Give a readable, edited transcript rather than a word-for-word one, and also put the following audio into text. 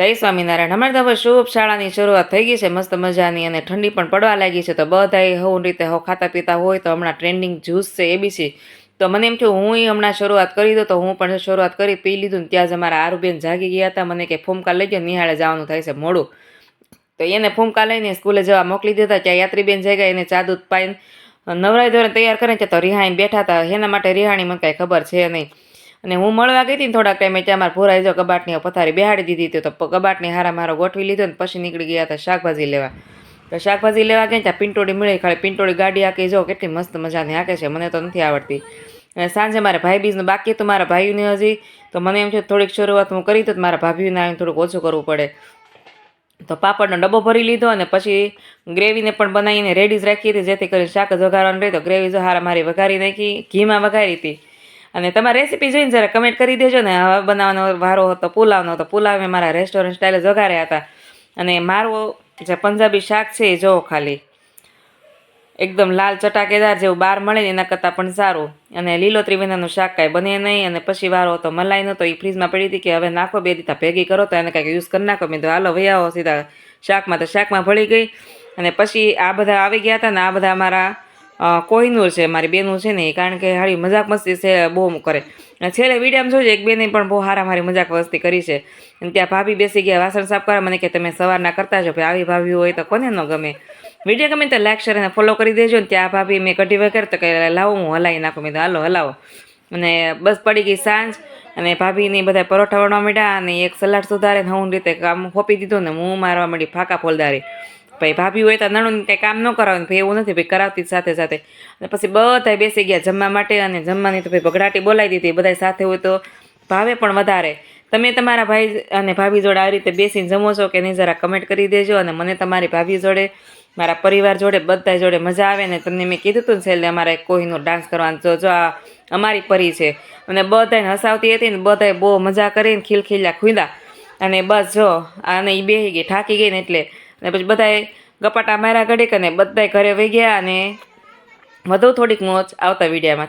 જય સ્વામિનારાયણ। હમણાં તો હવે શુભ શાળાની શરૂઆત થઈ ગઈ છે મસ્ત મજાની, અને ઠંડી પણ પડવા લાગી છે। તો બધાય હવું રીતે ખાતા પીતા હોય તો હમણાં ટ્રેન્ડિંગ જ્યુસ છે એબીસી। તો મને એમ થયું હું હમણાં શરૂઆત કરી દઉં, તો હું પણ શરૂઆત કરી પી લીધું ને ત્યાં જ અમારા આરુબેન જાગી ગયા હતા। મને કે ફૂમકા લઈ ગયો, નિહાળે જવાનું થાય છે મોડું, તો એને ફૂમકા લઈને સ્કૂલે જવા મોકલી દીધા। ત્યાં યાત્રીબેન જઈ ગયા, એને ચા દૂધ પાઈને નવરાઈ ધોરણ તૈયાર કરીને તો રિહાણી બેઠા હતા। એના માટે રિહાણી મને કાંઈ ખબર છે નહીં, અને હું મળવા ગઈ હતી ને થોડાક ટાઈમે ત્યાં મારા ભોરાઈ જો કબાટની પથારી બેહાડી દીધી હતી, તો કબાટની હારા મારો ગોઠવી લીધો ને પછી નીકળી ગયા હતા શાકભાજી લેવા। તો શાકભાજી લેવા ગયા ત્યાં પિંટોડી મળી, ખાલી પિંટોડી ગાડી આંકી જો કેટલી મસ્ત મજાની હાંકે છે, મને તો નથી આવડતી। અને સાંજે મારે ભાઈ બીજનું બાકી હતું મારા ભાઈઓને હજી, તો મને એમ છે થોડીક શરૂઆત હું કરી તો મારા ભાભીઓને આવીને થોડુંક ઓછું કરવું પડે। તો પાપડનો ડબ્બો ભરી લીધો અને પછી ગ્રેવીને પણ બનાવીને રેડી જ રાખી હતી, જેથી કરીને શાક જ વઘારવાનું રહે। તો ગ્રેવી જો હારા મારી વઘારી નાખી, ઘીમાં વઘારી હતી। અને તમારે રેસીપી જોઈને જરા કમેન્ટ કરી દેજો ને। હવે બનાવવાનો વારો હતો પુલાવનો, તો પુલાવ મેં મારા રેસ્ટોરન્ટ સ્ટાઇલે જ વઘાર્યા હતા। અને મારું જે પંજાબી શાક છે એ જો ખાલી એકદમ લાલ ચટાકેદાર જેવું બહાર મળે ને એના કરતાં પણ સારું, અને લીલોતરી વિનાનું શાક કાંઈ બને નહીં। અને પછી વારો હતો મલાઈનો, તો એ ફ્રીજમાં પડી હતી કે હવે નાખો, બે દીધા ભેગી કરો તો એને કાંઈક યુઝ કરી નાખો। મેં તો હાલો વહી આવો સીધા શાકમાં, તો શાકમાં ભળી ગઈ। અને પછી આ બધા આવી ગયા હતા ને, આ બધા અમારા કોહિનૂર છે, મારી બેનું છે ને એ, કારણ કે હારી મજાક મસ્તી છે બહુ કરે। અને છેલ્લે વિડીયામાં જોજો એક બેને પણ બહુ હારા મારી મજાક મસ્તી કરી છે। અને ત્યાં ભાભી બેસી ગયા વાસણ સાફ કરવા, મને કે તમે સવારના કરતા છો, ભાઈ આવી ભાભી હોય તો કોને ન ગમે। વિડીયો ગમે તો લાઈક શેર અને ફોલો કરી દેજો ને। ત્યાં ભાભી મેં કઢી વગર તો કહે લાવો હું હલાવી નાખું, મેં તો હાલો હલાવો। અને બસ પડી ગઈ સાંજ, અને ભાભીની બધા પરોઠા વણવા માંડ્યા, અને એક સલાડ સુધારે હું રીતે કામ ખોપી દીધું ને હું મારવા માંડી ફાંકા ફોલદારી। ભાઈ ભાભી હોય તો નણું કંઈ કામ ન કરાવે, ભાઈ એવું નથી, ભાઈ કરાવતી સાથે સાથે। અને પછી બધા બેસી ગયા જમવા માટે, અને જમવાની તો ભાઈ ભગડાટી બોલાવી દીધી। બધા સાથે હોય તો ભાવે પણ વધારે। તમે તમારા ભાઈ અને ભાભી જોડે આ રીતે બેસીને જમો છો કે નહીં જરા કમેન્ટ કરી દેજો। અને મને તમારી ભાભી જોડે, મારા પરિવાર જોડે, બધા જોડે મજા આવે ને। તમને મેં કીધું હતું ને છેલ્લે અમારે કોઈનો ડાન્સ કરવાનો, જો આ અમારી પરી છે, અને બધાને હસાવતી હતી ને બધાએ બહુ મજા કરીને ખીલખીલ્યા ખુંદા। અને બસ જો આને એ બેસી ગઈ, થાકી ગઈ ને એટલે, અને પછી બધાએ ગપાટા માર્યા ઘડીક, અને બધાએ ઘરે વહી ગયા। અને વધુ થોડીક મોજ આવતા વિડીયામાં।